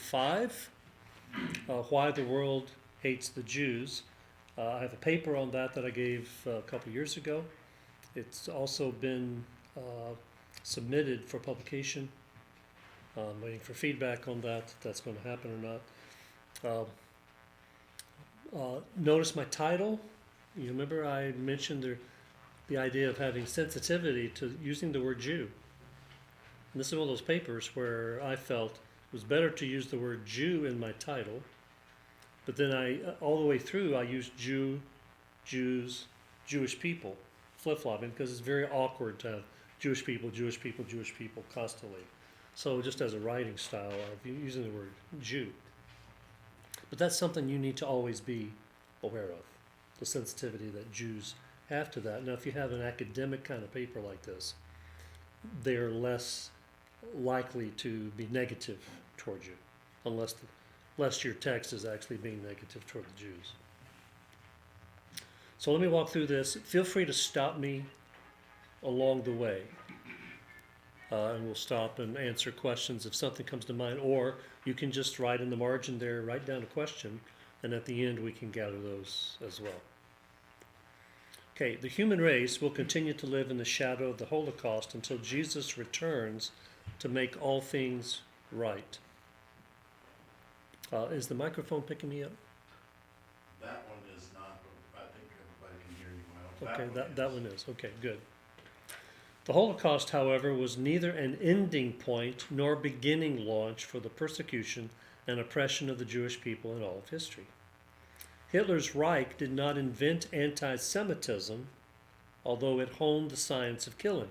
5, Why the World Hates the Jews. I have a paper on that I gave a couple years ago. It's also been submitted for publication. I'm waiting for feedback on that, if that's going to happen or not. Notice my title. You remember I mentioned the idea of having sensitivity to using the word Jew. And this is one of those papers where I felt it was better to use the word Jew in my title, but then all the way through, I used Jew, Jews, Jewish people, flip-flopping, because it's very awkward to have Jewish people, Jewish people, Jewish people constantly. So just as a writing style, I'm using the word Jew. But that's something you need to always be aware of, the sensitivity that Jews have to that. Now, if you have an academic kind of paper like this, they're less likely to be negative toward you, unless your text is actually being negative toward the Jews. So let me walk through this. Feel free to stop me along the way, and we'll stop and answer questions if something comes to mind, or you can just write in the margin there, write down a question, and at the end we can gather those as well. Okay, the human race will continue to live in the shadow of the Holocaust until Jesus returns to make all things right. Is the microphone picking me up? That one is not, but I think everybody can hear you well. Okay, that one is. Okay, good. The Holocaust, however, was neither an ending point nor beginning launch for the persecution and oppression of the Jewish people in all of history. Hitler's Reich did not invent anti-Semitism, although it honed the science of killing.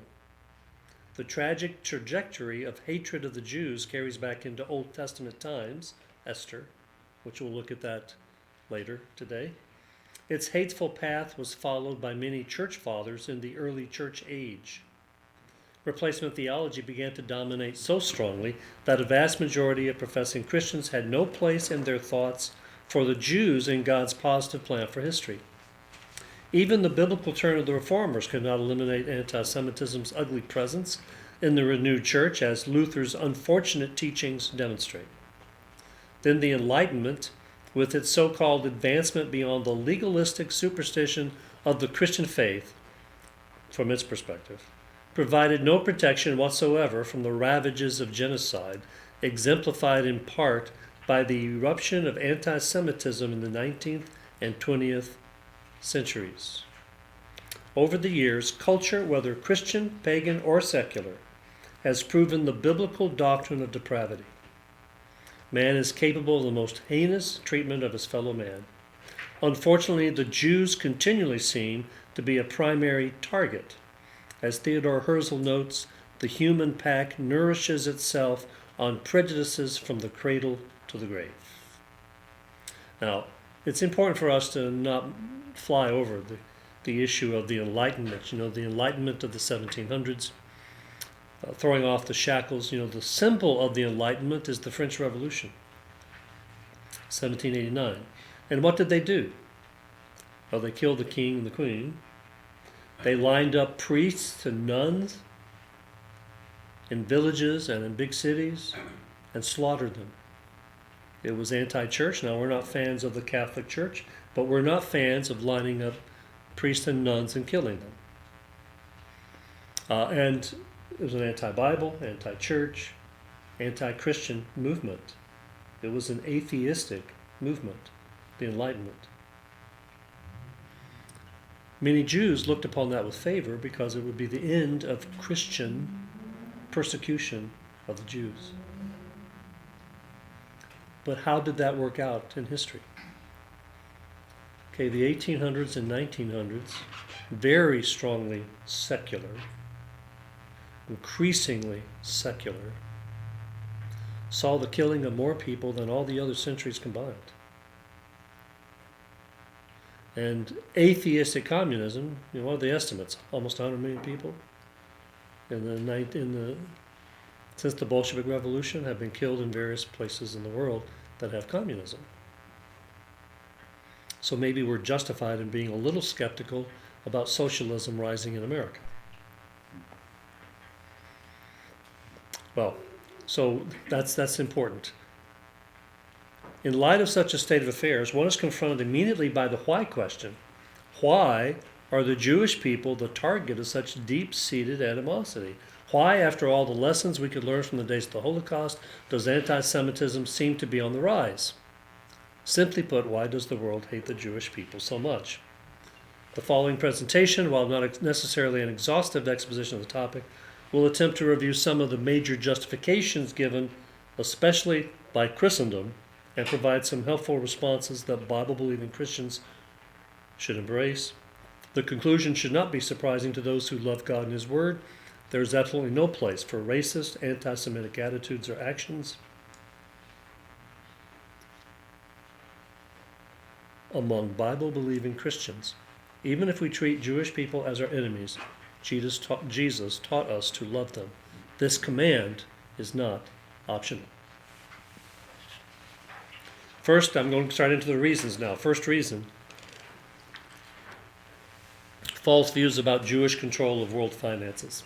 The tragic trajectory of hatred of the Jews carries back into Old Testament times, Esther, which we'll look at that later today. Its hateful path was followed by many church fathers in the early church age. Replacement theology began to dominate so strongly that a vast majority of professing Christians had no place in their thoughts for the Jews in God's positive plan for history. Even the biblical turn of the Reformers could not eliminate anti-Semitism's ugly presence in the renewed church, as Luther's unfortunate teachings demonstrate. Then the Enlightenment, with its so-called advancement beyond the legalistic superstition of the Christian faith, from its perspective, provided no protection whatsoever from the ravages of genocide, exemplified in part by the eruption of anti-Semitism in the 19th and 20th centuries. Over the years, culture, whether Christian, pagan, or secular, has proven the biblical doctrine of depravity. Man is capable of the most heinous treatment of his fellow man. Unfortunately, the Jews continually seem to be a primary target. As Theodore Herzl notes, the human pack nourishes itself on prejudices from the cradle to the grave. Now, it's important for us to not fly over the issue of the Enlightenment, the Enlightenment of the 1700s, throwing off the shackles. The symbol of the Enlightenment is the French Revolution, 1789. And what did they do? Well, they killed the king and the queen. They lined up priests and nuns in villages and in big cities and slaughtered them. It was anti-church. Now, we're not fans of the Catholic Church, but we're not fans of lining up priests and nuns and killing them. And it was an anti-Bible, anti-church, anti-Christian movement. It was an atheistic movement, the Enlightenment. Many Jews looked upon that with favor because it would be the end of Christian persecution of the Jews. But how did that work out in history? Okay, the 1800s and 1900s, very strongly secular, increasingly secular, saw the killing of more people than all the other centuries combined. And atheistic communism, what are the estimates? Almost 100 million people since the Bolshevik Revolution have been killed in various places in the world that have communism. So maybe we're justified in being a little skeptical about socialism rising in America. Well, so that's important. In light of such a state of affairs, one is confronted immediately by the why question. Why are the Jewish people the target of such deep-seated animosity? Why, after all the lessons we could learn from the days of the Holocaust, does anti-Semitism seem to be on the rise? Simply put, why does the world hate the Jewish people so much? The following presentation, while not necessarily an exhaustive exposition of the topic, will attempt to review some of the major justifications given, especially by Christendom, and provide some helpful responses that Bible-believing Christians should embrace. The conclusion should not be surprising to those who love God and His Word. There is absolutely no place for racist, anti-Semitic attitudes or actions among Bible-believing Christians. Even if we treat Jewish people as our enemies, Jesus taught us to love them. This command is not optional. First, I'm going to start into the reasons now. First reason, false views about Jewish control of world finances.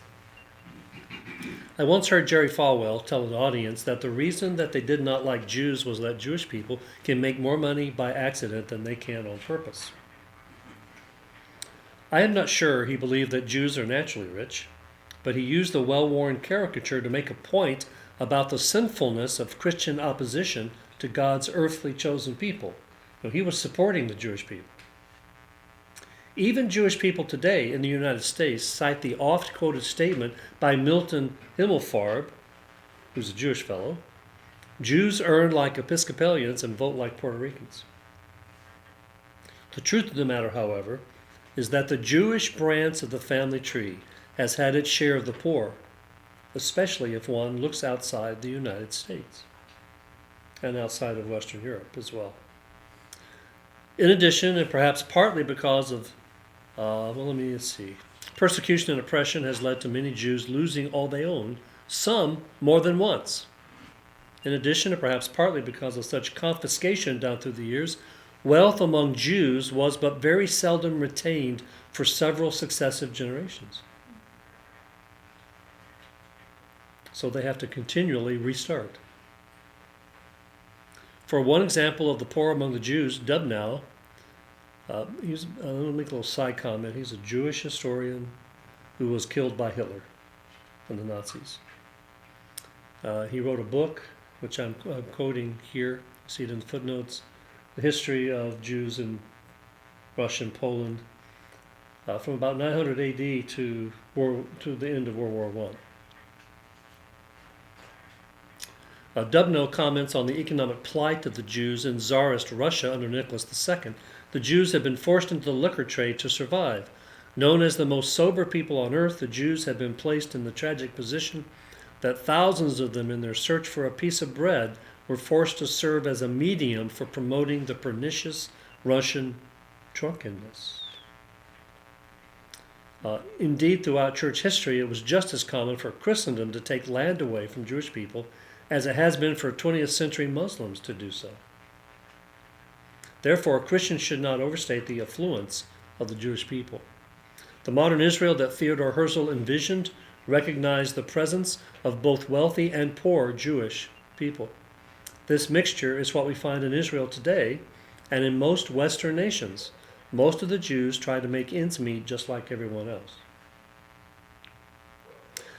I once heard Jerry Falwell tell an audience that the reason that they did not like Jews was that Jewish people can make more money by accident than they can on purpose. I am not sure he believed that Jews are naturally rich, but he used the well-worn caricature to make a point about the sinfulness of Christian opposition to God's earthly chosen people. Now, he was supporting the Jewish people. Even Jewish people today in the United States cite the oft-quoted statement by Milton Himmelfarb, who's a Jewish fellow, "Jews earn like Episcopalians and vote like Puerto Ricans." The truth of the matter, however, is that the Jewish branch of the family tree has had its share of the poor, especially if one looks outside the United States and outside of Western Europe as well. In addition, and perhaps partly because of persecution and oppression has led to many Jews losing all they own, some more than once. In addition, and perhaps partly because of such confiscation down through the years, wealth among Jews was but very seldom retained for several successive generations. So they have to continually restart. For one example of the poor among the Jews, Dubnow, I'm going to make a little side comment. He's a Jewish historian who was killed by Hitler and the Nazis. He wrote a book, which I'm quoting here. You see it in the footnotes. The history of Jews in Russia and Poland from about 900 AD to the end of World War I. Dubnow comments on the economic plight of the Jews in Tsarist Russia under Nicholas II. The Jews had been forced into the liquor trade to survive. Known as the most sober people on earth, the Jews had been placed in the tragic position that thousands of them, in their search for a piece of bread, were forced to serve as a medium for promoting the pernicious Russian drunkenness. Indeed, throughout church history, it was just as common for Christendom to take land away from Jewish people as it has been for 20th century Muslims to do so. Therefore, Christians should not overstate the affluence of the Jewish people. The modern Israel that Theodor Herzl envisioned recognized the presence of both wealthy and poor Jewish people. This mixture is what we find in Israel today and in most Western nations. Most of the Jews try to make ends meet just like everyone else.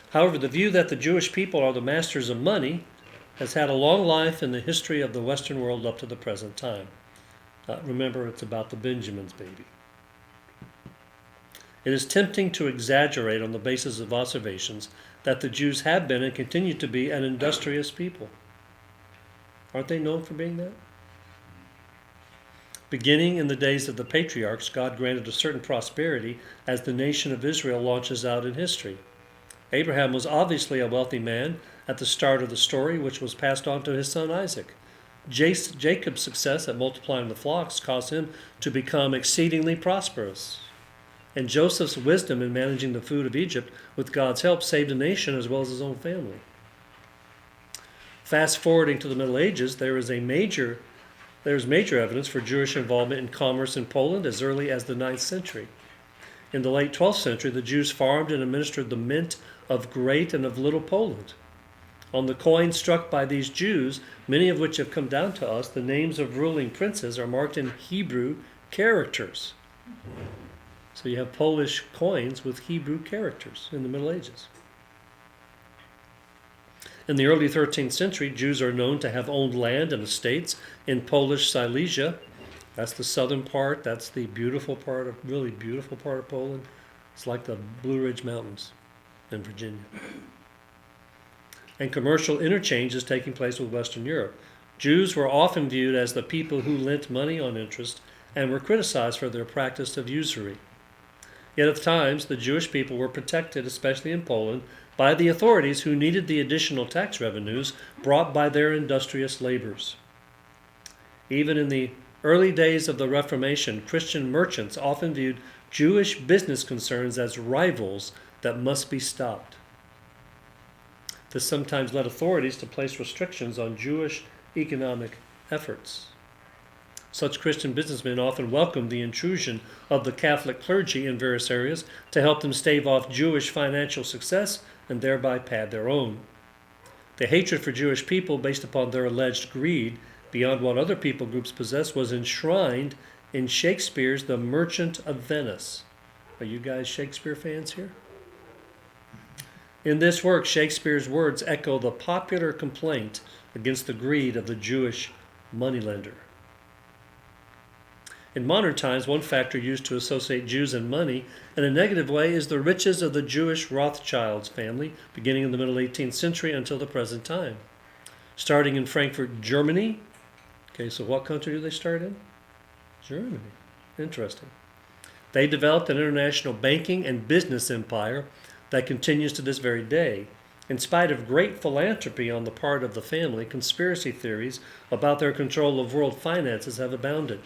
However, the view that the Jewish people are the masters of money has had a long life in the history of the Western world up to the present time. Remember, it's about the Benjamin's baby. It is tempting to exaggerate on the basis of observations that the Jews have been and continue to be an industrious people. Aren't they known for being that? Beginning in the days of the patriarchs, God granted a certain prosperity as the nation of Israel launches out in history. Abraham was obviously a wealthy man at the start of the story, which was passed on to his son Isaac. Jacob's success at multiplying the flocks caused him to become exceedingly prosperous. And Joseph's wisdom in managing the food of Egypt with God's help saved a nation as well as his own family. Fast forwarding to the Middle Ages, there is major evidence for Jewish involvement in commerce in Poland as early as the 9th century. In the late 12th century, the Jews farmed and administered the mint of Great and of Little Poland. On the coins struck by these Jews, many of which have come down to us, the names of ruling princes are marked in Hebrew characters. So you have Polish coins with Hebrew characters in the Middle Ages. In the early 13th century, Jews are known to have owned land and estates in Polish Silesia. That's the southern part. That's the really beautiful part of Poland. It's like the Blue Ridge Mountains in Virginia. And commercial interchange is taking place with Western Europe. Jews were often viewed as the people who lent money on interest and were criticized for their practice of usury. Yet at times, the Jewish people were protected, especially in Poland, by the authorities who needed the additional tax revenues brought by their industrious labors. Even in the early days of the Reformation, Christian merchants often viewed Jewish business concerns as rivals that must be stopped. This sometimes led authorities to place restrictions on Jewish economic efforts. Such Christian businessmen often welcomed the intrusion of the Catholic clergy in various areas to help them stave off Jewish financial success and thereby pad their own. The hatred for Jewish people based upon their alleged greed beyond what other people groups possessed was enshrined in Shakespeare's The Merchant of Venice. Are you guys Shakespeare fans here? In this work, Shakespeare's words echo the popular complaint against the greed of the Jewish moneylender. In modern times, one factor used to associate Jews and money in a negative way is the riches of the Jewish Rothschilds family, beginning in the middle 18th century until the present time. Starting in Frankfurt, Germany. Okay, so what country do they start in? Germany. Interesting. They developed an international banking and business empire that continues to this very day. In spite of great philanthropy on the part of the family, conspiracy theories about their control of world finances have abounded.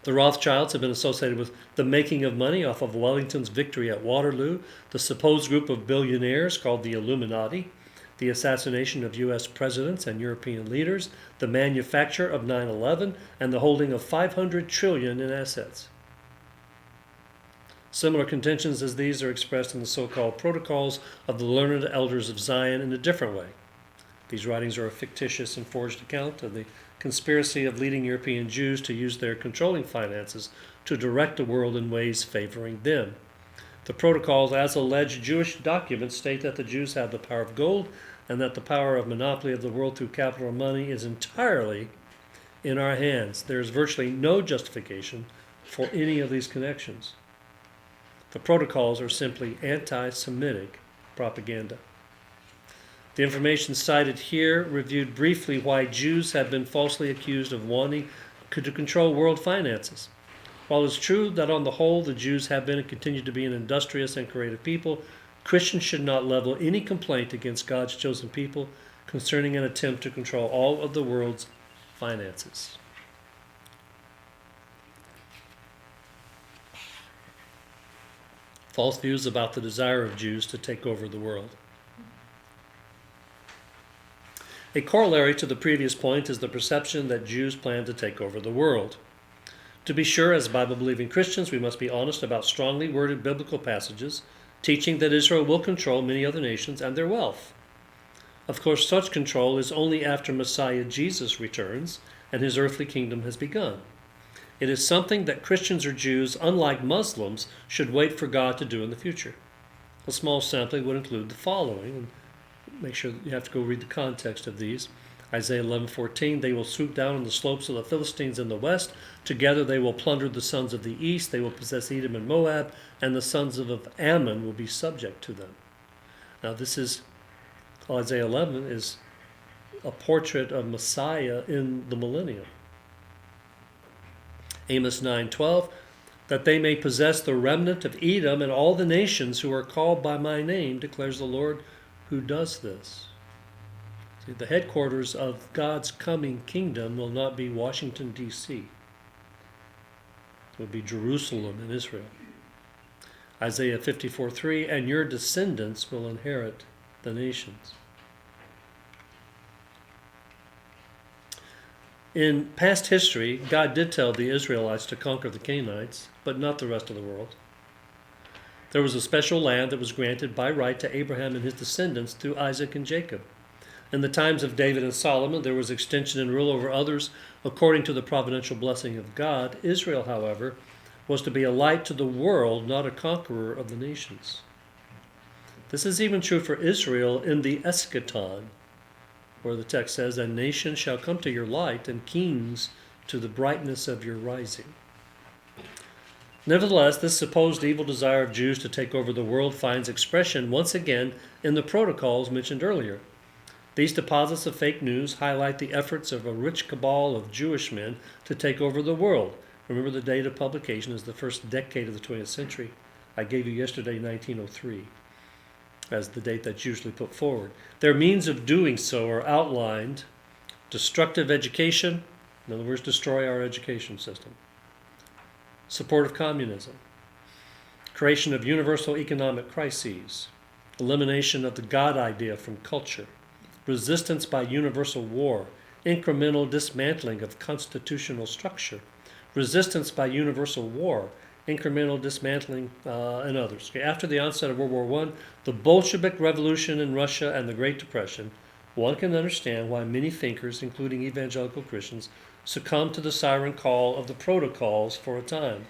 The Rothschilds have been associated with the making of money off of Wellington's victory at Waterloo, the supposed group of billionaires called the Illuminati, the assassination of U.S. presidents and European leaders, the manufacture of 9/11, and the holding of $500 trillion in assets. Similar contentions as these are expressed in the so-called Protocols of the Learned Elders of Zion in a different way. These writings are a fictitious and forged account of the conspiracy of leading European Jews to use their controlling finances to direct the world in ways favoring them. The Protocols, as alleged Jewish documents, state that the Jews have the power of gold and that the power of monopoly of the world through capital money is entirely in our hands. There is virtually no justification for any of these connections. The Protocols are simply anti-Semitic propaganda. The information cited here reviewed briefly why Jews have been falsely accused of wanting to control world finances. While it's true that on the whole the Jews have been and continue to be an industrious and creative people, Christians should not level any complaint against God's chosen people concerning an attempt to control all of the world's finances. False views about the desire of Jews to take over the world. A corollary to the previous point is the perception that Jews plan to take over the world. To be sure, as Bible-believing Christians, we must be honest about strongly worded biblical passages teaching that Israel will control many other nations and their wealth. Of course, such control is only after Messiah Jesus returns and his earthly kingdom has begun. It is something that Christians or Jews, unlike Muslims, should wait for God to do in the future. A small sampling would include the following, and make sure that you have to go read the context of these. Isaiah 11:14, they will swoop down on the slopes of the Philistines in the west. Together they will plunder the sons of the east. They will possess Edom and Moab, and the sons of Ammon will be subject to them. Now this is, Isaiah 11 is a portrait of Messiah in the millennium. Amos 9:12, that they may possess the remnant of Edom and all the nations who are called by my name, declares the Lord who does this. See, the headquarters of God's coming kingdom will not be Washington, D.C. It will be Jerusalem in Israel. Isaiah 54:3, and your descendants will inherit the nations. In past history, God did tell the Israelites to conquer the Canaanites, but not the rest of the world. There was a special land that was granted by right to Abraham and his descendants through Isaac and Jacob. In the times of David and Solomon, there was extension and rule over others according to the providential blessing of God. Israel, however, was to be a light to the world, not a conqueror of the nations. This is even true for Israel in the eschaton, where the text says, "And nations shall come to your light, and kings to the brightness of your rising." Nevertheless, this supposed evil desire of Jews to take over the world finds expression once again in the protocols mentioned earlier. These deposits of fake news highlight the efforts of a rich cabal of Jewish men to take over the world. Remember, the date of publication is the first decade of the 20th century. I gave you yesterday 1903 as the date that's usually put forward. Their means of doing so are outlined: destructive education, in other words, destroy our education system; support of communism; creation of universal economic crises; elimination of the God idea from culture; resistance by universal war; incremental dismantling of constitutional structure; resistance by universal war; incremental dismantling, and others. Okay, after the onset of World War I, the Bolshevik Revolution in Russia, and the Great Depression, one can understand why many thinkers, including evangelical Christians, succumbed to the siren call of the protocols for a time.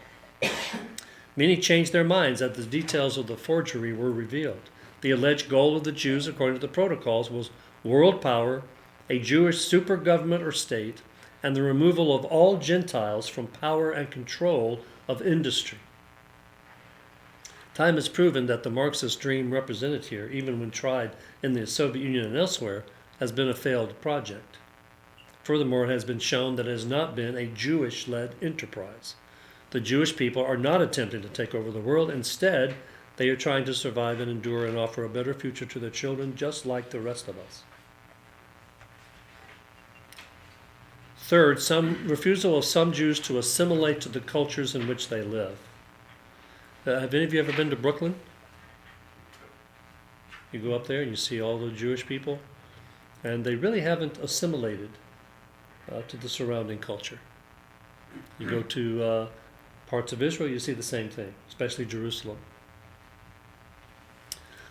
Many changed their minds as the details of the forgery were revealed. The alleged goal of the Jews, according to the protocols, was world power, a Jewish super government or state, and the removal of all Gentiles from power and control of industry. Time has proven that the Marxist dream represented here, even when tried in the Soviet Union and elsewhere, has been a failed project. Furthermore, it has been shown that it has not been a Jewish-led enterprise. The Jewish people are not attempting to take over the world. Instead, they are trying to survive and endure and offer a better future to their children, just like the rest of us. Third, some refusal of some Jews to assimilate to the cultures in which they live. Have any of you ever been to Brooklyn? You go up there and you see all the Jewish people, and they really haven't assimilated to the surrounding culture. You go to parts of Israel, you see the same thing, especially Jerusalem.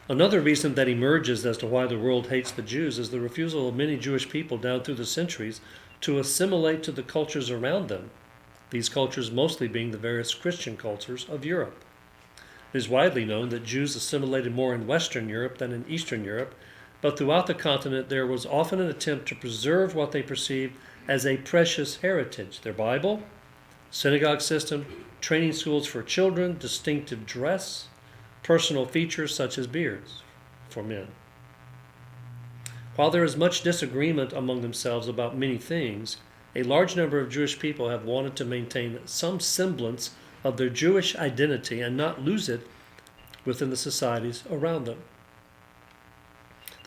Another reason that emerges as to why the world hates the Jews is the refusal of many Jewish people down through the centuries to assimilate to the cultures around them, these cultures mostly being the various Christian cultures of Europe. It is widely known that Jews assimilated more in Western Europe than in Eastern Europe, but throughout the continent there was often an attempt to preserve what they perceived as a precious heritage: their Bible, synagogue system, training schools for children, distinctive dress, personal features such as beards for men. While there is much disagreement among themselves about many things, a large number of Jewish people have wanted to maintain some semblance of their Jewish identity and not lose it within the societies around them.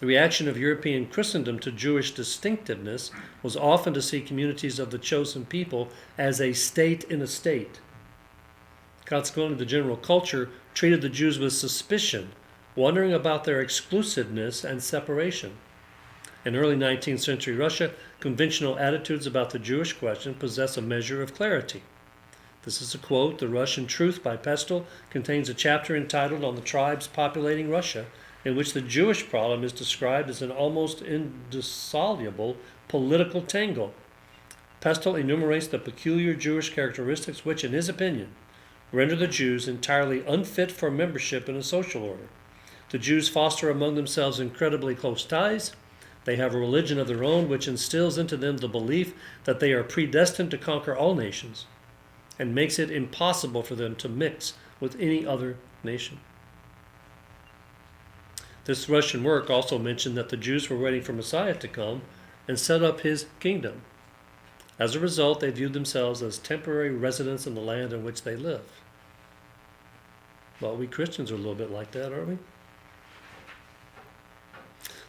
The reaction of European Christendom to Jewish distinctiveness was often to see communities of the chosen people as a state in a state. Consequently, the general culture treated the Jews with suspicion, wondering about their exclusiveness and separation. In early 19th century Russia, conventional attitudes about the Jewish question possess a measure of clarity. This is a quote. "The Russian Truth" by Pestel contains a chapter entitled "On the Tribes Populating Russia," in which the Jewish problem is described as an almost indissoluble political tangle. Pestel enumerates the peculiar Jewish characteristics which, in his opinion, render the Jews entirely unfit for membership in a social order. The Jews foster among themselves incredibly close ties. They have a religion of their own which instills into them the belief that they are predestined to conquer all nations and makes it impossible for them to mix with any other nation. This Russian work also mentioned that the Jews were waiting for Messiah to come and set up his kingdom. As a result, they viewed themselves as temporary residents in the land in which they live. Well, we Christians are a little bit like that, aren't we?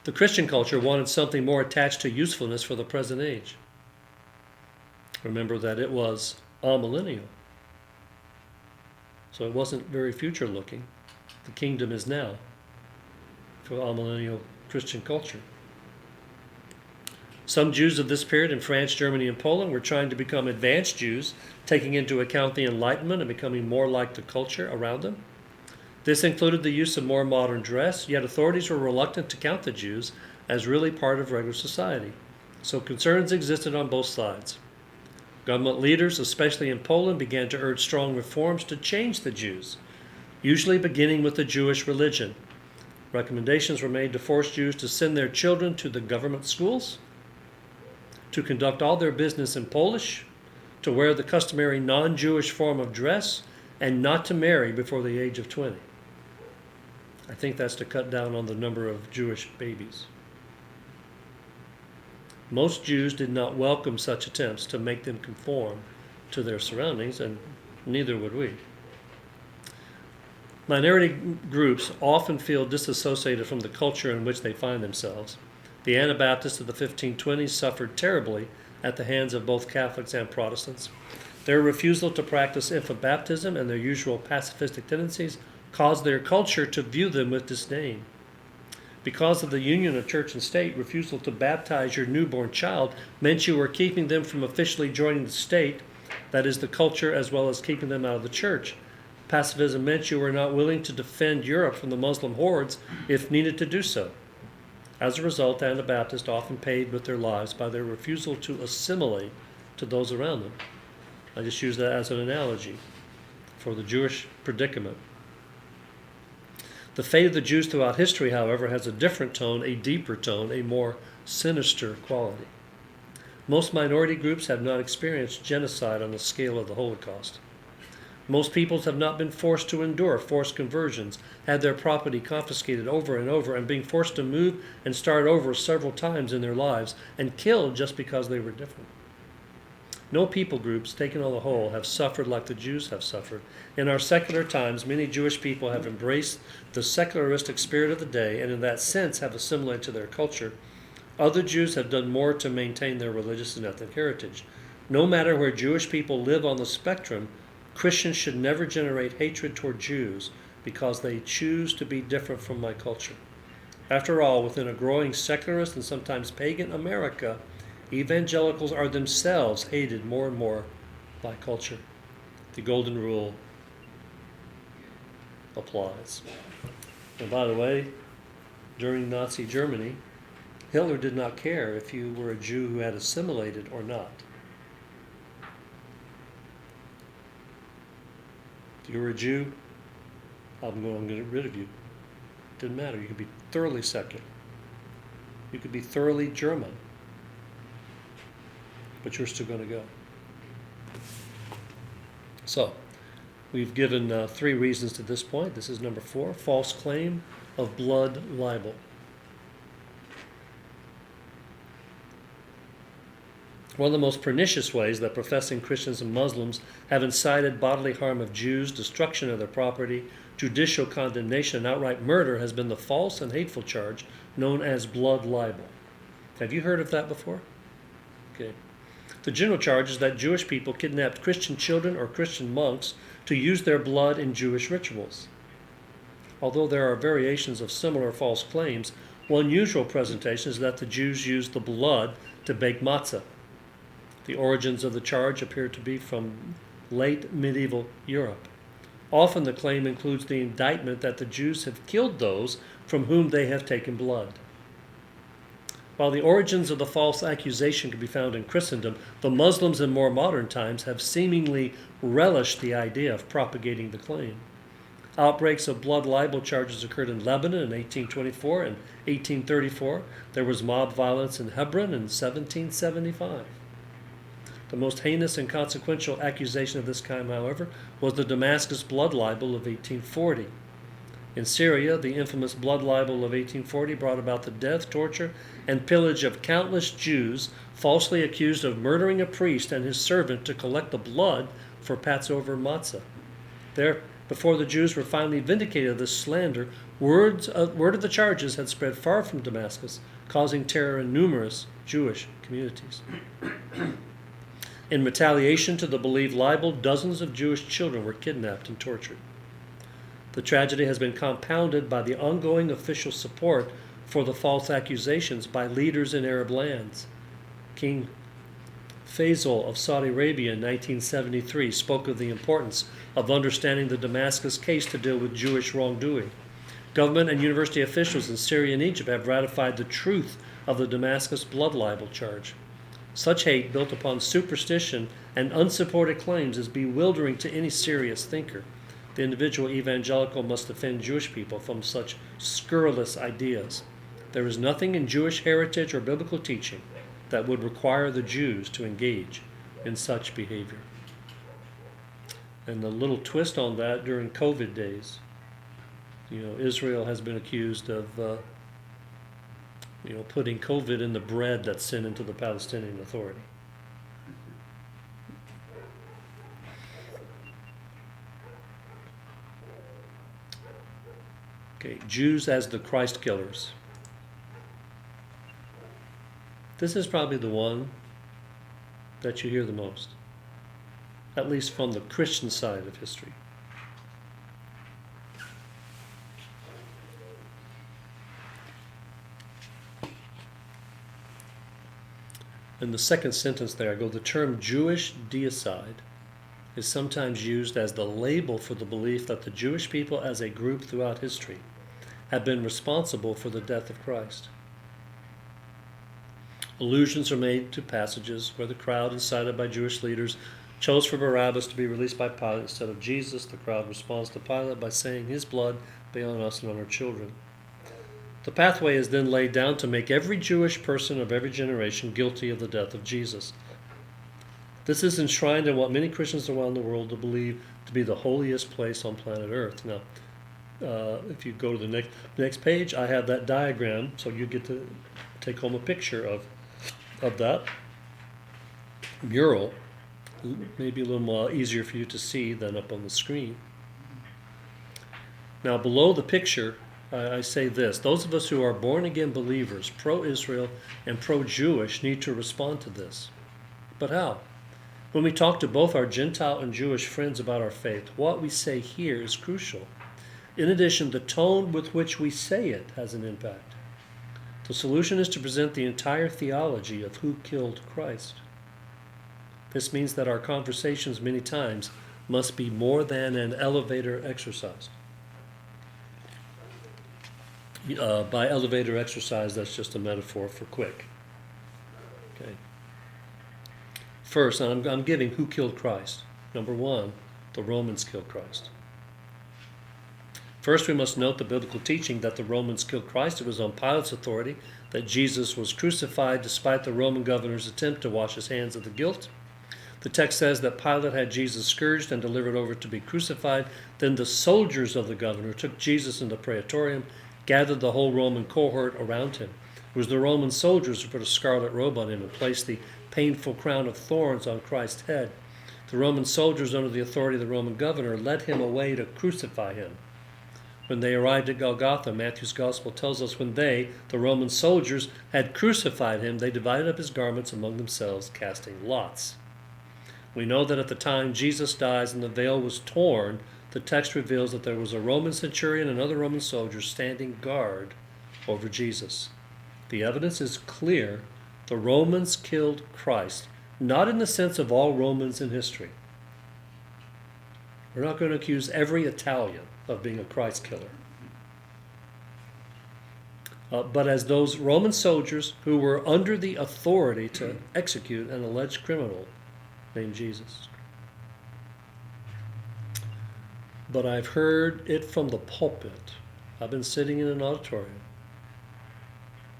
The Christian culture wanted something more attached to usefulness for the present age. Remember that it was amillennial. So it wasn't very future-looking. The kingdom is now for amillennial Christian culture. Some Jews of this period in France, Germany, and Poland were trying to become advanced Jews, taking into account the Enlightenment and becoming more like the culture around them. This included the use of more modern dress, yet authorities were reluctant to count the Jews as really part of regular society. So concerns existed on both sides. Government leaders, especially in Poland, began to urge strong reforms to change the Jews, usually beginning with the Jewish religion. Recommendations were made to force Jews to send their children to the government schools, to conduct all their business in Polish, to wear the customary non-Jewish form of dress, and not to marry before the age of 20. I think that's to cut down on the number of Jewish babies. Most Jews did not welcome such attempts to make them conform to their surroundings, and neither would we. Minority groups often feel disassociated from the culture in which they find themselves. The Anabaptists of the 1520s suffered terribly at the hands of both Catholics and Protestants. Their refusal to practice infant baptism and their usual pacifistic tendencies caused their culture to view them with disdain. Because of the union of church and state, refusal to baptize your newborn child meant you were keeping them from officially joining the state, that is, the culture, as well as keeping them out of the church. Pacifism meant you were not willing to defend Europe from the Muslim hordes if needed to do so. As a result, Anabaptists often paid with their lives by their refusal to assimilate to those around them. I just use that as an analogy for the Jewish predicament. The fate of the Jews throughout history, however, has a different tone, a deeper tone, a more sinister quality. Most minority groups have not experienced genocide on the scale of the Holocaust. Most peoples have not been forced to endure forced conversions, had their property confiscated over and over, and being forced to move and start over several times in their lives, and killed just because they were different. No people groups, taken on the whole, have suffered like the Jews have suffered. In our secular times, many Jewish people have embraced the secularistic spirit of the day, and in that sense have assimilated to their culture. Other Jews have done more to maintain their religious and ethnic heritage. No matter where Jewish people live on the spectrum, Christians should never generate hatred toward Jews because they choose to be different from my culture. After all, within a growing secularist and sometimes pagan America, evangelicals are themselves hated more and more by culture. The golden rule applies. And by the way, during Nazi Germany, Hitler did not care if you were a Jew who had assimilated or not. If you were a Jew, I'm going to get rid of you. Didn't matter. You could be thoroughly secular. You could be thoroughly German. But you're still going to go. So, we've given 3 reasons to this point. This is number 4, false claim of blood libel. One of the most pernicious ways that professing Christians and Muslims have incited bodily harm of Jews, destruction of their property, judicial condemnation, and outright murder has been the false and hateful charge known as blood libel. Have you heard of that before? Okay. The general charge is that Jewish people kidnapped Christian children or Christian monks to use their blood in Jewish rituals. Although there are variations of similar false claims, one usual presentation is that the Jews used the blood to bake matzah. The origins of the charge appear to be from late medieval Europe. Often the claim includes the indictment that the Jews have killed those from whom they have taken blood. While the origins of the false accusation can be found in Christendom, the Muslims in more modern times have seemingly relished the idea of propagating the claim. Outbreaks of blood libel charges occurred in Lebanon in 1824 and 1834. There was mob violence in Hebron in 1775. The most heinous and consequential accusation of this kind, however, was the Damascus blood libel of 1840. In Syria, the infamous blood libel of 1840 brought about the death, torture, and pillage of countless Jews falsely accused of murdering a priest and his servant to collect the blood for Passover matzah. There, before the Jews were finally vindicated of this slander, word of the charges had spread far from Damascus, causing terror in numerous Jewish communities. In retaliation to the believed libel, dozens of Jewish children were kidnapped and tortured. The tragedy has been compounded by the ongoing official support for the false accusations by leaders in Arab lands. King Faisal of Saudi Arabia in 1973 spoke of the importance of understanding the Damascus case to deal with Jewish wrongdoing. Government and university officials in Syria and Egypt have ratified the truth of the Damascus blood libel charge. Such hate built upon superstition and unsupported claims is bewildering to any serious thinker. The individual evangelical must defend Jewish people from such scurrilous ideas. There is nothing in Jewish heritage or biblical teaching that would require the Jews to engage in such behavior. And the little twist on that during COVID days, Israel has been accused of putting COVID in the bread that's sent into the Palestinian Authority. Okay, Jews as the Christ killers. This is probably the one that you hear the most, at least from the Christian side of history. In the second sentence there, I go, the term Jewish deicide is sometimes used as the label for the belief that the Jewish people as a group throughout history have been responsible for the death of Christ. Allusions are made to passages where the crowd, incited by Jewish leaders, chose for Barabbas to be released by Pilate instead of Jesus. The crowd responds to Pilate by saying, "His blood be on us and on our children." The pathway is then laid down to make every Jewish person of every generation guilty of the death of Jesus. This is enshrined in what many Christians around the world believe to be the holiest place on planet Earth. Now, if you go to the next page, I have that diagram, so you get to take home a picture of that mural. Maybe a little more easier for you to see than up on the screen. Now, below the picture, I say this: those of us who are born-again believers, pro-Israel and pro-Jewish, need to respond to this. But how? When we talk to both our Gentile and Jewish friends about our faith, what we say here is crucial. In addition, the tone with which we say it has an impact. The solution is to present the entire theology of who killed Christ. This means that our conversations many times must be more than an elevator exercise. By elevator exercise, that's just a metaphor for quick. Okay. First, I'm giving who killed Christ. Number one, the Romans killed Christ. First, we must note the biblical teaching that the Romans killed Christ. It was on Pilate's authority that Jesus was crucified despite the Roman governor's attempt to wash his hands of the guilt. The text says that Pilate had Jesus scourged and delivered over to be crucified. Then the soldiers of the governor took Jesus into the praetorium, gathered the whole Roman cohort around him. It was the Roman soldiers who put a scarlet robe on him and placed the painful crown of thorns on Christ's head. The Roman soldiers, under the authority of the Roman governor, led him away to crucify him. When they arrived at Golgotha, Matthew's gospel tells us when they, the Roman soldiers, had crucified him, they divided up his garments among themselves, casting lots. We know that at the time Jesus dies and the veil was torn, the text reveals that there was a Roman centurion and other Roman soldiers standing guard over Jesus. The evidence is clear. The Romans killed Christ, not in the sense of all Romans in history. We're not going to accuse every Italian of being a Christ killer. But as those Roman soldiers who were under the authority to execute an alleged criminal named Jesus. But I've heard it from the pulpit. I've been sitting in an auditorium,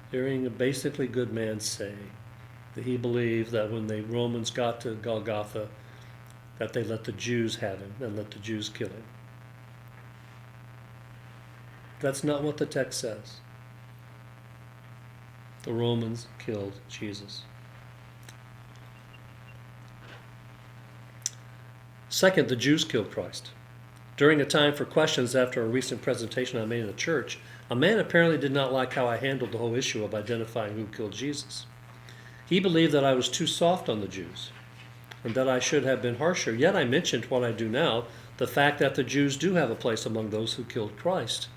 hearing a basically good man say that he believed that when the Romans got to Golgotha, that they let the Jews have him and let the Jews kill him. That's not what the text says. The Romans killed Jesus. Second, the Jews killed Christ. During a time for questions after a recent presentation I made in the church, a man apparently did not like how I handled the whole issue of identifying who killed Jesus. He believed that I was too soft on the Jews and that I should have been harsher. Yet I mentioned what I do now, the fact that the Jews do have a place among those who killed Christ.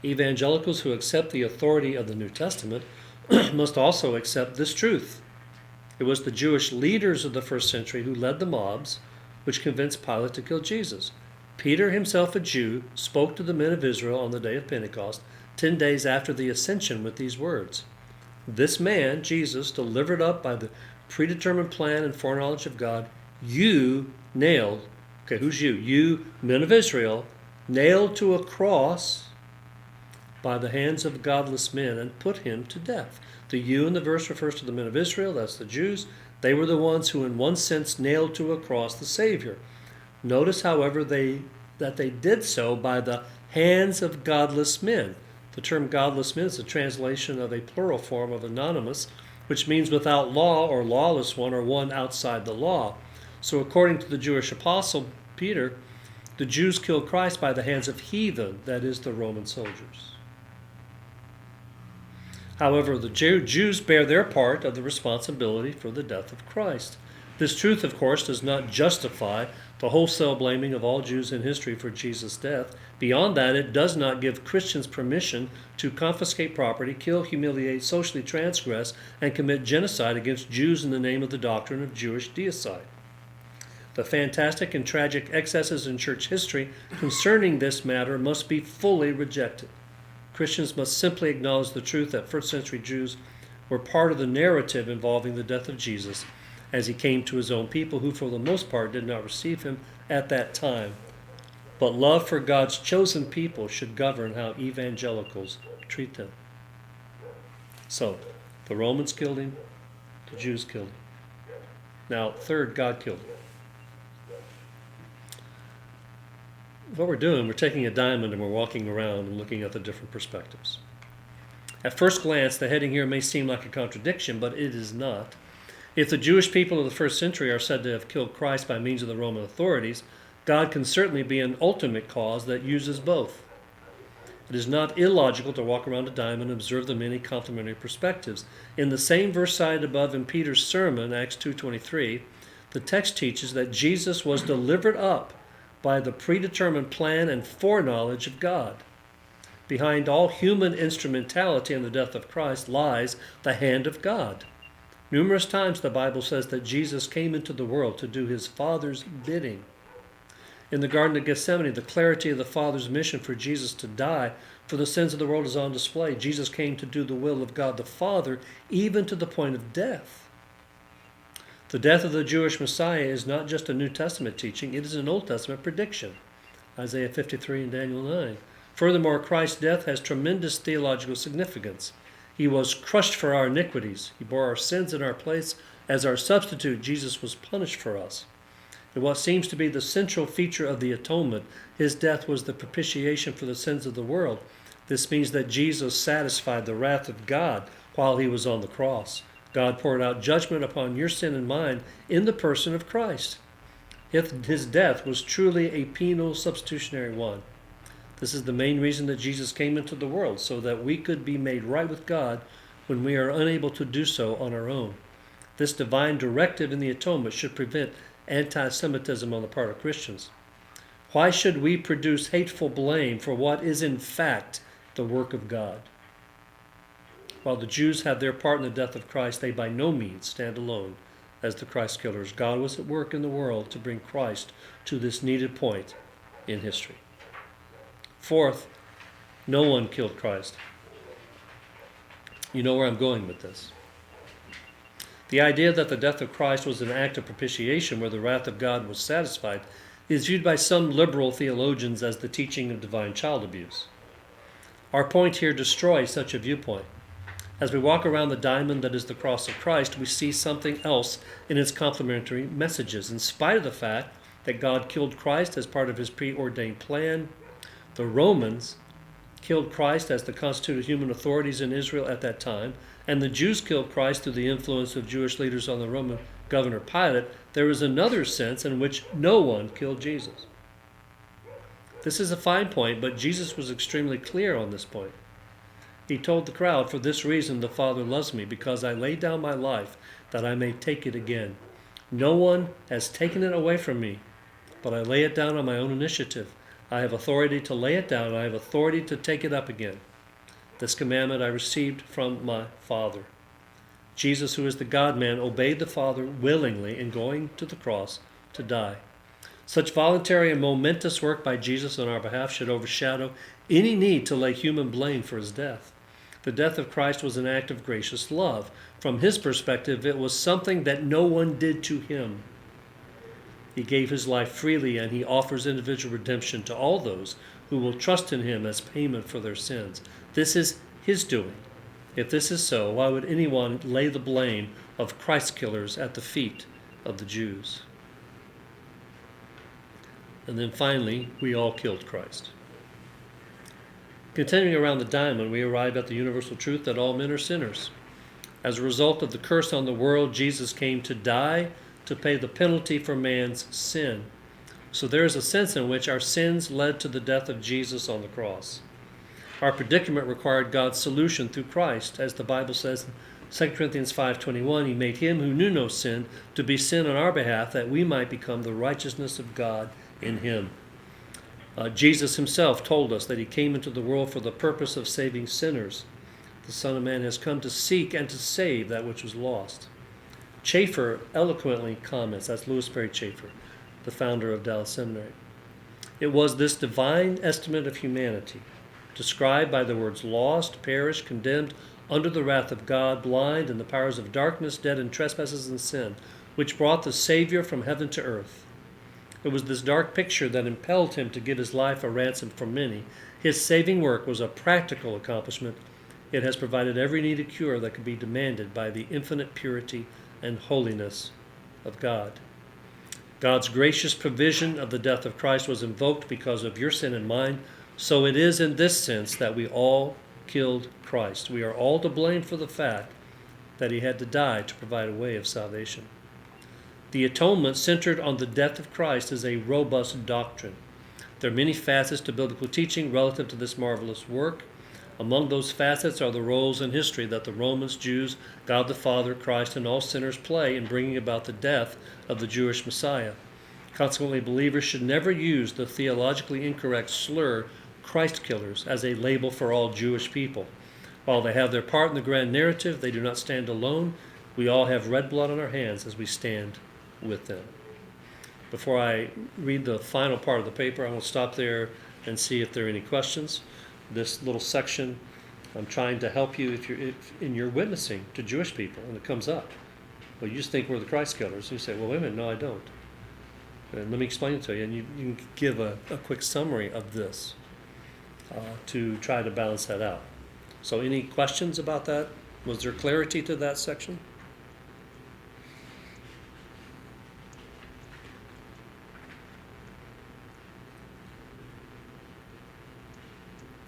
Evangelicals who accept the authority of the New Testament must also accept this truth. It was the Jewish leaders of the first century who led the mobs, which convinced Pilate to kill Jesus. Peter, himself a Jew, spoke to the men of Israel on the day of Pentecost, 10 days after the ascension, with these words: "This man, Jesus, delivered up by the predetermined plan and foreknowledge of God, you nailed." Okay, who's you? You, men of Israel, nailed to a cross by the hands of godless men and put him to death. The you in the verse refers to the men of Israel, that's the Jews. They were the ones who, in one sense, nailed to a cross the Savior. Notice, however, that they did so by the hands of godless men. The term godless men is a translation of a plural form of anonymous, which means without law or lawless one, or one outside the law. So according to the Jewish apostle Peter, the Jews killed Christ by the hands of heathen, that is, the Roman soldiers. However, the Jews bear their part of the responsibility for the death of Christ. This truth, of course, does not justify the wholesale blaming of all Jews in history for Jesus' death. Beyond that, it does not give Christians permission to confiscate property, kill, humiliate, socially transgress, and commit genocide against Jews in the name of the doctrine of Jewish deicide. The fantastic and tragic excesses in church history concerning this matter must be fully rejected. Christians must simply acknowledge the truth that first century Jews were part of the narrative involving the death of Jesus, as he came to his own people, who for the most part did not receive him at that time. But love for God's chosen people should govern how evangelicals treat them. So, the Romans killed him, the Jews killed him. Now, third, God killed him. What we're doing, we're taking a diamond and we're walking around and looking at the different perspectives. At first glance, the heading here may seem like a contradiction, but it is not. If the Jewish people of the first century are said to have killed Christ by means of the Roman authorities, God can certainly be an ultimate cause that uses both. It is not illogical to walk around a diamond and observe the many complementary perspectives. In the same verse cited above in Peter's sermon, Acts 2:23, the text teaches that Jesus was delivered up by the predetermined plan and foreknowledge of God. Behind all human instrumentality in the death of Christ lies the hand of God. Numerous times the Bible says that Jesus came into the world to do his Father's bidding. In the Garden of Gethsemane, the clarity of the Father's mission for Jesus to die for the sins of the world is on display. Jesus came to do the will of God the Father, even to the point of death. The death of the Jewish Messiah is not just a New Testament teaching, it is an Old Testament prediction. Isaiah 53 and Daniel 9. Furthermore, Christ's death has tremendous theological significance. He was crushed for our iniquities. He bore our sins in our place. As our substitute, Jesus was punished for us. In what seems to be the central feature of the atonement, his death was the propitiation for the sins of the world. This means that Jesus satisfied the wrath of God while he was on the cross. God poured out judgment upon your sin and mine in the person of Christ. His death was truly a penal substitutionary one. This is the main reason that Jesus came into the world, so that we could be made right with God when we are unable to do so on our own. This divine directive in the atonement should prevent anti-Semitism on the part of Christians. Why should we produce hateful blame for what is in fact the work of God? While the Jews had their part in the death of Christ, they by no means stand alone as the Christ killers. God was at work in the world to bring Christ to this needed point in history. Fourth, no one killed Christ. You know where I'm going with this. The idea that the death of Christ was an act of propitiation where the wrath of God was satisfied is viewed by some liberal theologians as the teaching of divine child abuse. Our point here destroys such a viewpoint. As we walk around the diamond that is the cross of Christ, we see something else in its complementary messages. In spite of the fact that God killed Christ as part of his preordained plan, the Romans killed Christ as the constituted human authorities in Israel at that time, and the Jews killed Christ through the influence of Jewish leaders on the Roman governor Pilate. There is another sense in which no one killed Jesus. This is a fine point, but Jesus was extremely clear on this point. He told the crowd, "For this reason the Father loves me, because I lay down my life that I may take it again. No one has taken it away from me, but I lay it down on my own initiative. I have authority to lay it down, and I have authority to take it up again. This commandment I received from my Father." Jesus, who is the God-man, obeyed the Father willingly in going to the cross to die. Such voluntary and momentous work by Jesus on our behalf should overshadow any need to lay human blame for his death. The death of Christ was an act of gracious love. From his perspective, it was something that no one did to him. He gave his life freely, and he offers individual redemption to all those who will trust in him as payment for their sins. This is his doing. If this is so, why would anyone lay the blame of Christ killers at the feet of the Jews? And then finally, we all killed Christ. Continuing around the diamond, we arrive at the universal truth that all men are sinners. As a result of the curse on the world, Jesus came to die to pay the penalty for man's sin. So there is a sense in which our sins led to the death of Jesus on the cross. Our predicament required God's solution through Christ. As the Bible says in 2 Corinthians 5:21, he made him who knew no sin to be sin on our behalf, that we might become the righteousness of God in him. Jesus himself told us that he came into the world for the purpose of saving sinners. The Son of Man has come to seek and to save that which was lost. Chafer eloquently comments, that's Louis Perry Chafer, the founder of Dallas Seminary. It was this divine estimate of humanity, described by the words lost, perished, condemned, under the wrath of God, blind in the powers of darkness, dead in trespasses and sin, which brought the Savior from heaven to earth. It was this dark picture that impelled him to give his life a ransom for many. His saving work was a practical accomplishment. It has provided every needed cure that could be demanded by the infinite purity and holiness of God. God's gracious provision of the death of Christ was invoked because of your sin and mine. So it is in this sense that we all killed Christ. We are all to blame for the fact that he had to die to provide a way of salvation. The atonement centered on the death of Christ is a robust doctrine. There are many facets to biblical teaching relative to this marvelous work. Among those facets are the roles in history that the Romans, Jews, God the Father, Christ, and all sinners play in bringing about the death of the Jewish Messiah. Consequently, believers should never use the theologically incorrect slur Christ killers as a label for all Jewish people. While they have their part in the grand narrative, they do not stand alone. We all have red blood on our hands as we stand with them. Before I read the final part of the paper, I will stop there and see if there are any questions. This little section, I'm trying to help you if in your witnessing to Jewish people, and it comes up. Well, you just think we're the Christ killers. You say, well, wait a minute, no, I don't. And let me explain it to you, and you can give a quick summary of this to try to balance that out. So any questions about that? Was there clarity to that section?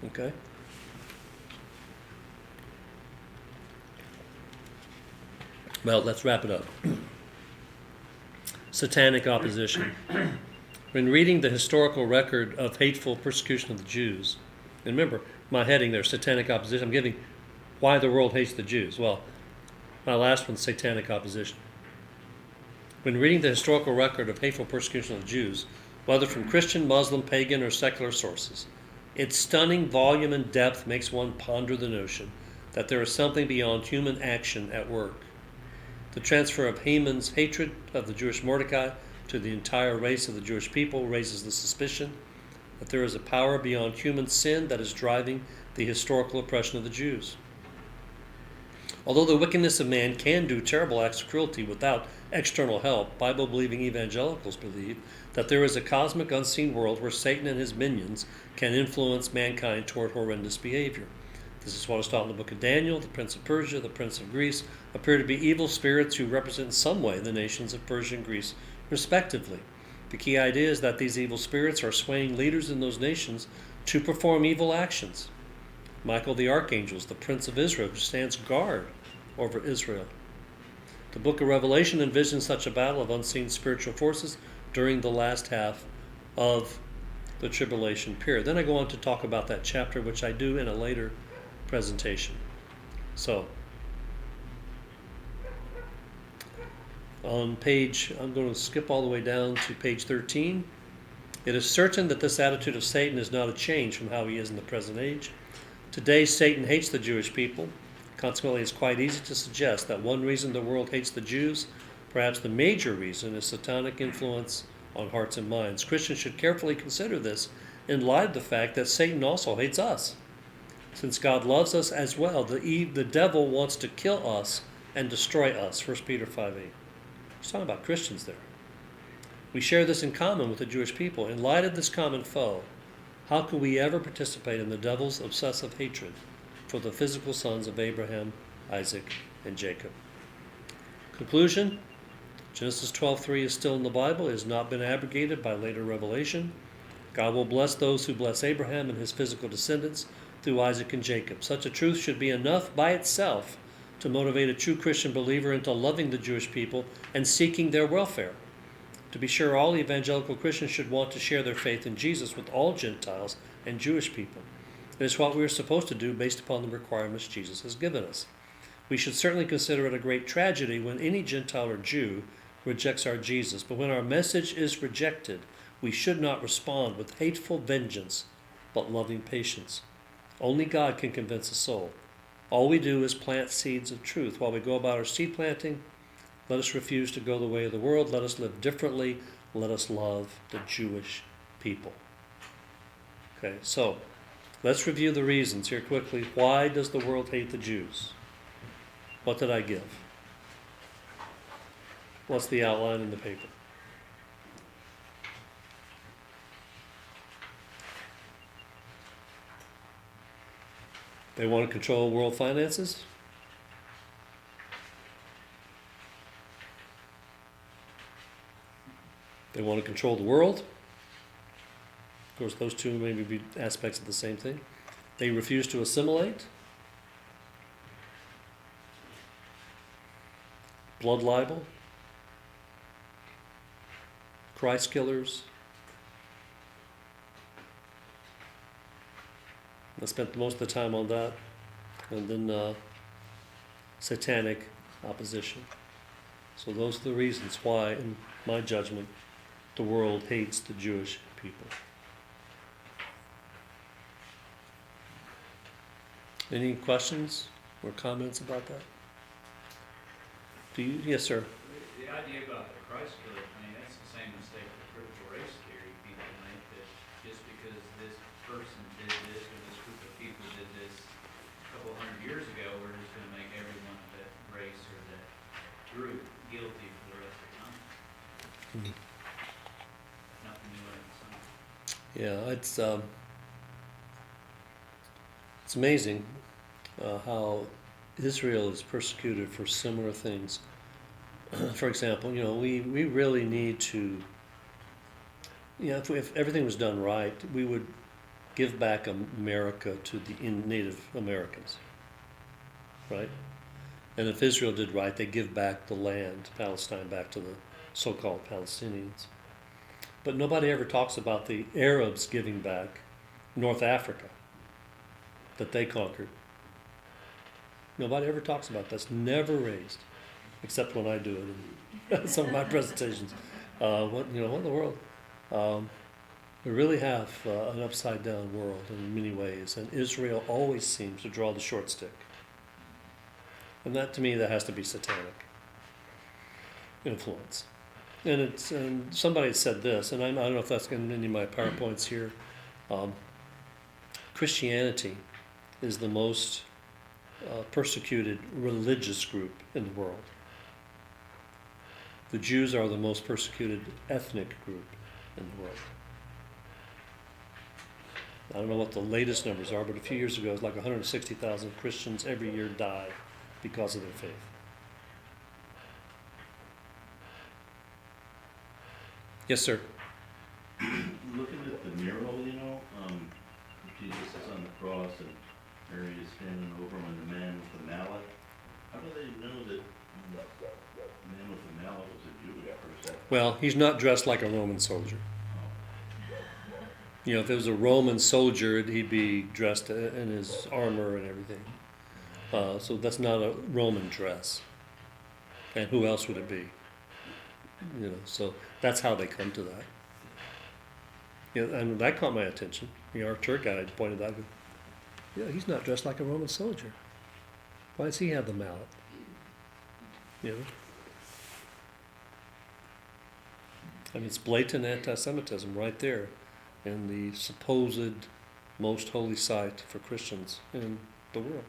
Okay. Well, let's wrap it up. Satanic opposition. When reading the historical record of hateful persecution of the Jews, and remember, my heading there, satanic opposition, I'm giving why the world hates the Jews. Well, my last one's satanic opposition. When reading the historical record of hateful persecution of the Jews, whether from Christian, Muslim, pagan, or secular sources, its stunning volume and depth makes one ponder the notion that there is something beyond human action at work. The transfer of Haman's hatred of the Jewish Mordecai to the entire race of the Jewish people raises the suspicion that there is a power beyond human sin that is driving the historical oppression of the Jews. Although the wickedness of man can do terrible acts of cruelty without external help, Bible-believing evangelicals believe that there is a cosmic unseen world where Satan and his minions can influence mankind toward horrendous behavior. This is what is taught in the book of Daniel. The prince of Persia, the prince of Greece appear to be evil spirits who represent in some way the nations of Persia and Greece, respectively. The key idea is that these evil spirits are swaying leaders in those nations to perform evil actions. Michael the archangel is the prince of Israel who stands guard over Israel. The book of Revelation envisions such a battle of unseen spiritual forces during the last half of the tribulation period. Then I go on to talk about that chapter, which I do in a later presentation. So, on page, I'm going to skip all the way down to page 13. It is certain that this attitude of Satan is not a change from how he is in the present age. Today, Satan hates the Jewish people. Consequently, it's quite easy to suggest that one reason the world hates the Jews, perhaps the major reason, is satanic influence on hearts and minds. Christians should carefully consider this in light of the fact that Satan also hates us. Since God loves us as well, the devil wants to kill us and destroy us. 1 Peter 5:8. He's talking about Christians there. We share this in common with the Jewish people. In light of this common foe, how could we ever participate in the devil's obsessive hatred for the physical sons of Abraham, Isaac, and Jacob? Conclusion: Genesis 12:3 is still in the Bible. It has not been abrogated by later revelation. God will bless those who bless Abraham and his physical descendants through Isaac and Jacob. Such a truth should be enough by itself to motivate a true Christian believer into loving the Jewish people and seeking their welfare. To be sure, all evangelical Christians should want to share their faith in Jesus with all Gentiles and Jewish people. It is what we are supposed to do based upon the requirements Jesus has given us. We should certainly consider it a great tragedy when any Gentile or Jew rejects our Jesus, but when our message is rejected, we should not respond with hateful vengeance, but loving patience. Only God can convince a soul. All we do is plant seeds of truth. While we go about our seed planting, let us refuse to go the way of the world. Let us live differently. Let us love the Jewish people. Okay, so let's review the reasons here quickly. Why does the world hate the Jews? What did I give? What's the outline in the paper? They want to control world finances. They want to control the world. Of course, those two may be aspects of the same thing. They refuse to assimilate. Blood libel. Christ killers. I spent most of the time on that. And then satanic opposition. So those are the reasons why, in my judgment, the world hates the Jewish people. Any questions or comments about that? Do you? Yes, sir. The idea about the Christ killer, I mean, that's the same mistake with critical race theory. People make that just because this person did this or this group of people did this a couple hundred years ago, we're just going to make everyone of that race or that group guilty for the rest of the time. Mhm. Nothing new under the sun. Yeah, it's amazing how Israel is persecuted for similar things. For example, we really need to, if everything was done right, we would give back America to the Native Americans, right? And if Israel did right, they give back the land, Palestine, back to the so-called Palestinians. But nobody ever talks about the Arabs giving back North Africa that they conquered. Nobody ever talks about that. That's never raised, except when I do it in some of my presentations. What in the world? We really have an upside-down world in many ways, and Israel always seems to draw the short stick. And that, to me, that has to be satanic influence. And somebody said this, and I don't know if that's in any of my PowerPoints here. Christianity is the most persecuted religious group in the world. The Jews are the most persecuted ethnic group in the world. I don't know what the latest numbers are, but a few years ago it was like 160,000 Christians every year die because of their faith. Yes, sir. Looking at the mural, Jesus is on the cross and Mary is standing over him and the man with the mallet. How do they know that the man with the mallet was a Jewish person? Well, he's not dressed like a Roman soldier. Oh. If it was a Roman soldier, he'd be dressed in his armor and everything. So that's not a Roman dress. And who else would it be? So that's how they come to that. And that caught my attention. Our tour guide pointed out, he's not dressed like a Roman soldier. Why does he have the mallet? You know? I mean, it's blatant anti-Semitism right there in the supposed most holy site for Christians in the world.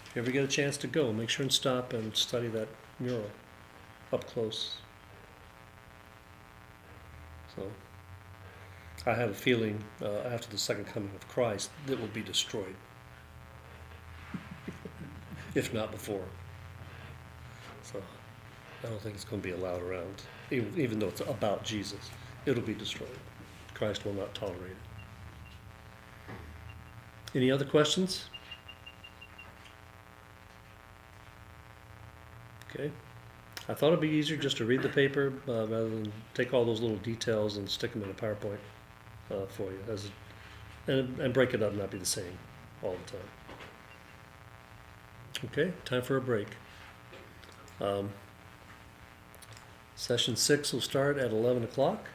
If you ever get a chance to go, make sure and stop and study that mural up close. So, I have a feeling after the second coming of Christ, it will be destroyed, if not before. So, I don't think it's going to be allowed around, even though it's about Jesus. It'll be destroyed. Christ will not tolerate it. Any other questions? Okay. I thought it'd be easier just to read the paper rather than take all those little details and stick them in a PowerPoint for you, and break it up and not be the same all the time. Okay, time for a break. Session 6 will start at 11 o'clock.